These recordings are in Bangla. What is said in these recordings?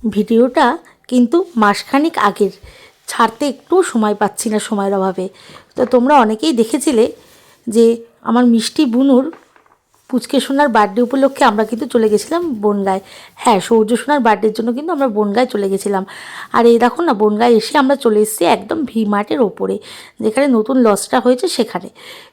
ভিডিওটা কিন্তু মাসখানেক আগের, ছাড়তে একটু সময় পাচ্ছি না সময়ের অভাবে। তো তোমরা অনেকেই দেখেছিলে যে আমার মিষ্টি বুনুর পুচকে সোনার বার্থডে উপলক্ষে আমরা কিন্তু চলে গেছিলাম বনগাঁয়। হ্যাঁ, সৌর্য সোনার বার্থডের জন্য কিন্তু আমরা বনগাঁয় চলে গেছিলাম। আর এই দেখো না, বনগাঁয় এসে আমরা চলে এসেছি একদম ভি মার্টের ওপরে, যেখানে নতুন লজটা হয়েছে সেখানে।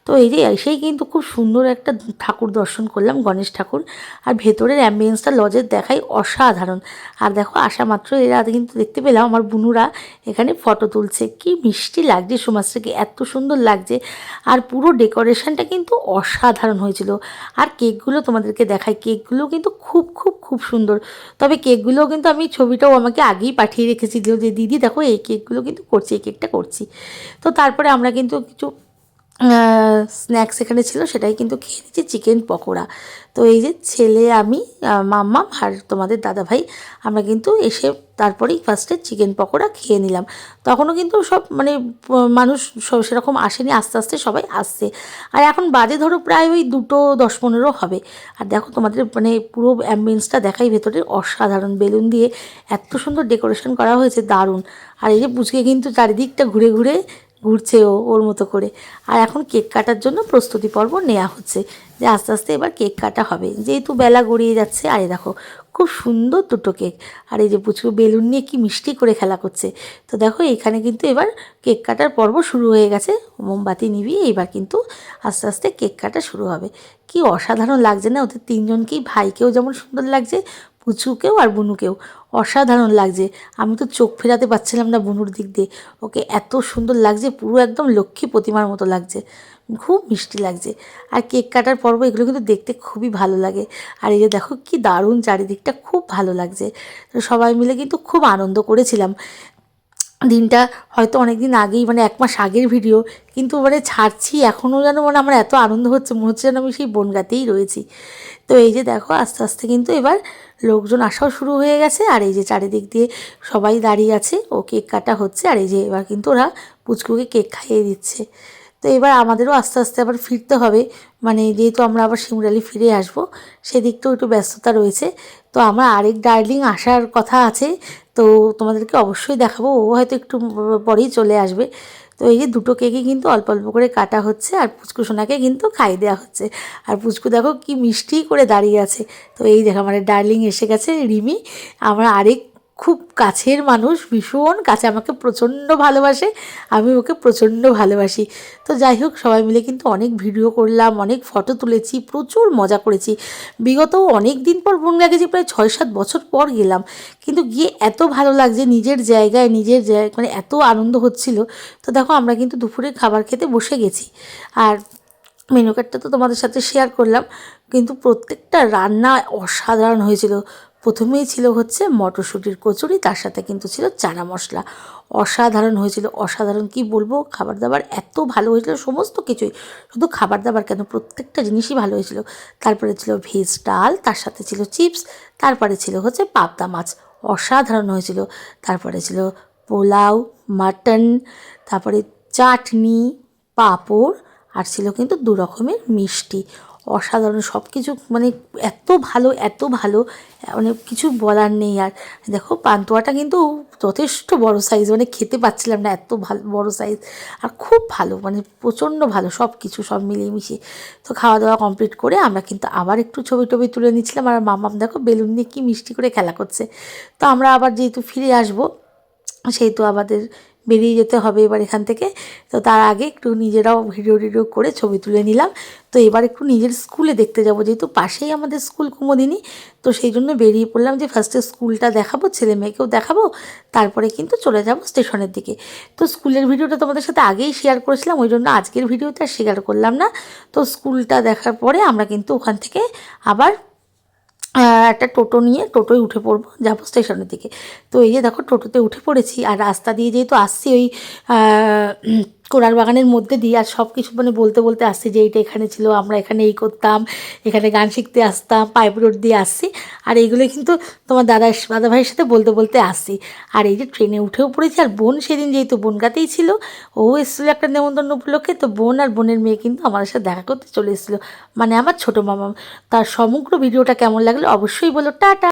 তো এই যে এসেই কিন্তু খুব সুন্দর একটা ঠাকুর দর্শন করলাম, গণেশ ঠাকুর। আর ভেতরের অ্যাম্বিয়েন্সটা লজের দেখাই অসাধারণ। আর দেখো, আসা মাত্র এরা কিন্তু দেখতে পেলাম আমার বুনুরা এখানে ফটো তুলছে। কি মিষ্টি লাগছে সমাজটাকে, এত সুন্দর লাগছে। আর পুরো ডেকোরেশনটা কিন্তু অসাধারণ হয়েছিল। আর কেকগুলো তোমাদেরকে দেখাই, কেকগুলো কিন্তু খুব খুব খুব সুন্দর। তবে কেকগুলোও কিন্তু আমি ছবিটাও আমাকে আগেই পাঠিয়ে রেখেছি যে দিদি দেখো এই কেকগুলো কিন্তু করছি, এই কেকটা করছি। তো তারপরে আমরা কিন্তু কিছু স্ন্যাক্স এখানে ছিল, সেটাই কিন্তু খেয়ে নিচ্ছি, চিকেন পকোড়া। তো এই যে ছেলে, আমি, মাম্মাম আর তোমাদের দাদাভাই, আমরা কিন্তু এসে তারপরেই ফার্স্টে চিকেন পকোড়া খেয়ে নিলাম। তখনও কিন্তু সব মানে মানুষ সেরকম আসেনি, আস্তে আস্তে সবাই আসছে। আর এখন বাজে ধরো প্রায় ওই 2:10-15 হবে। আর দেখো তোমাদের মানে পুরো অ্যাম্বিয়েন্সটা দেখাই, ভেতরে অসাধারণ বেলুন দিয়ে এত সুন্দর ডেকোরেশন করা হয়েছে, দারুণ। আর এই যে পুচকে কিন্তু চারিদিকটা ঘুরে ঘুরে ঘুরছে ওর মতো করে। আর এখন কেক কাটার জন্য প্রস্তুতি পর্ব নেওয়া হচ্ছে, যে আস্তে আস্তে এবার কেক কাটা হবে, যেহেতু বেলা গড়িয়ে যাচ্ছে। আর এই দেখো খুব সুন্দর দুটো কেক। আর এই যে পুচকু বেলুন নিয়ে কি মিষ্টি করে খেলা করছে। তো দেখো এখানে কিন্তু এবার কেক কাটার পর্ব শুরু হয়ে গেছে। মোমবাতি নিভিয়ে এবার কিন্তু আস্তে আস্তে কেক কাটা শুরু হবে। কি অসাধারণ লাগছে না, ওদের তিনজনকেই, ভাইকেও যেমন সুন্দর লাগছে, পুচুকেও আর বুনুকেও অসাধারণ লাগছে। আমি তো চোখ ফেরাতে পারছিলাম না বুনুর দিক দিয়ে, ওকে এত সুন্দর লাগছে, পুরো একদম লক্ষ্মী প্রতিমার মতো লাগছে, খুব মিষ্টি লাগছে। আর কেক কাটার পর্ব এগুলো কিন্তু দেখতে খুবই ভালো লাগে। আর এই যে দেখো কি দারুণ, চারিদিকটা খুব ভালো লাগছে। তো সবাই মিলে কিন্তু খুব আনন্দ করেছিলাম। দিনটা হয়তো অনেক দিন আগেই, মানে 1 মাস আগের ভিডিও, কিন্তু মানে ছাড়ছি এখনও যেন মানে আমার এত আনন্দ হচ্ছে, মনে হচ্ছে যেন আমি সেই বনগাঁতেই রয়েছি। তো এই যে দেখো আস্তে আস্তে কিন্তু এবার লোকজন আসাও শুরু হয়ে গেছে। আর এই যে চারিদিক দিয়ে সবাই দাঁড়িয়ে আছে, ও কেক কাটা হচ্ছে। আর এই যে এবার কিন্তু ওরা পুচকুকে কেক খাইয়ে দিচ্ছে। তো এবার আমাদেরও আস্তে আস্তে আবার ফিরতে হবে, মানে যেহেতু আমরা আবার শিমরালি ফিরে আসব, সেদিকটাও একটু ব্যস্ততা রয়েছে। তো আমার আরেক ডার্লিং আসার কথা আছে, তো তোমাদেরকে অবশ্যই দেখাবো, ও হয়তো একটু পরেই চলে আসবে। তো এই যে দুটো কেকই কিন্তু অল্প অল্প করে কাটা হচ্ছে, আর পুচকু সোনাকে কিন্তু খাই দেওয়া হচ্ছে। আর পুচকু দেখো কি মিষ্টি করে দাঁড়িয়ে আছে। তো এই দেখো আমার ডার্লিং এসে গেছে, রিমি, আমার আরেক খুব কাছের মানুষ, ভীষণ কাছে, আমাকে প্রচণ্ড ভালোবাসে, আমি ওকে প্রচণ্ড ভালোবাসি। তো যাই হোক, সবাই মিলে কিন্তু অনেক ভিডিও করলাম, অনেক ফটো তুলেছি, প্রচুর মজা করেছি। বিগত অনেক দিন পর বনগাঁ গেছি, প্রায় 6-7 বছর পর গেলাম, কিন্তু গিয়ে এত ভালো লাগছে, নিজের জায়গায় মানে এত আনন্দ হচ্ছিল। তো দেখো আমরা কিন্তু দুপুরে খাবার খেতে বসে গেছি। আর মেনু কার্ডটা তো তোমাদের সাথে শেয়ার করলাম, কিন্তু প্রত্যেকটা রান্না অসাধারণ হয়েছিল। প্রথমেই ছিল হচ্ছে মটরশুঁটির কচুরি, তার সাথে কিন্তু ছিল চানা মশলা, অসাধারণ হয়েছিল, অসাধারণ কি বলবো। খাবার দাবার এত ভালো হয়েছিল, সমস্ত কিছুই, শুধু খাবার দাবার কেন, প্রত্যেকটা জিনিসই ভালো হয়েছিল। তারপরে ছিল ভেজ ডাল, তার সাথে ছিল চিপস, তারপরে ছিল হচ্ছে পাবদা মাছ, অসাধারণ হয়েছিল। তারপরে ছিল পোলাও, মাটন, তারপরে চাটনি, পাঁপড়, আর ছিল কিন্তু 2 রকমের মিষ্টি, অসাধারণ সব কিছু, মানে এত ভালো এত ভালো, মানে কিছু বলার নেই। আর দেখো পান্তুয়াটা কিন্তু যথেষ্ট বড় সাইজ, মানে খেতে পাচ্ছিলাম না, এত ভালো বড় সাইজ। আর খুব ভালো, মানে প্রচণ্ড ভালো সব কিছু, সব মিলিয়ে মিশিয়ে। তো খাওয়া দাওয়া কমপ্লিট করে আমরা কিন্তু আবার একটু ছবি টবি তুলে নিচ্ছিলাম। আর মামাম দেখো বেলুন নিয়ে কী মিষ্টি করে খেলা করছে। তো আমরা আবার যেহেতু ফিরে আসবো, সেহেতু আমাদের বেরিয়ে যেতে হবে এবার এখান থেকে। তো তার আগে একটু নিজেরাও ভিডিও টিডিও করে ছবি তুলে নিলাম। তো এবার একটু নিজের স্কুলে দেখতে যাব, যেহেতু পাশেই আমাদের স্কুল কুমুদিনী। তো সেই জন্য বেরিয়ে পড়লাম যে ফার্স্টে স্কুলটা দেখাবো, ছেলে মেয়েকেও দেখাবো, তারপরে কিন্তু চলে যাব স্টেশনের দিকে। তো স্কুলের ভিডিওটা তোমাদের সাথে আগেই শেয়ার করেছিলাম, ওই জন্য আজকের ভিডিওতে আর শেয়ার করলাম না। তো স্কুলটা দেখার পরে আমরা কিন্তু ওখান থেকে আবার একটা টোটো নিয়ে টোটোয় উঠে পড়বো, যাবো স্টেশনের দিকে। তো এই যে দেখো টোটোতে উঠে পড়েছি, আর রাস্তা দিয়ে যেহেতু আসছি ওই কোরার বাগানের মধ্যে দিয়ে, আর সব কিছু মানে বলতে বলতে আসছি যে এইটা এখানে ছিল, আমরা এখানে এই করতাম, এখানে গান শিখতে আসতাম, পাইপ রোড দিয়ে আসছি। আর এইগুলো কিন্তু তোমার দাদা ভাইয়ের সাথে বলতে বলতে আসছি। আর এই যে ট্রেনে উঠেও পড়েছি, আর বোন সেদিন যেহেতু বনগাঁতেই ছিল, ও এসেছিলো একটা নেমন্তন্ন উপলক্ষে, তো বোন আর বোনের মেয়ে কিন্তু আমাদের সাথে দেখা করতে চলে এসেছিলো, মানে আমার ছোটো মামা। তার সমগ্র ভিডিওটা কেমন লাগলো অবশ্যই বলো। টাটা।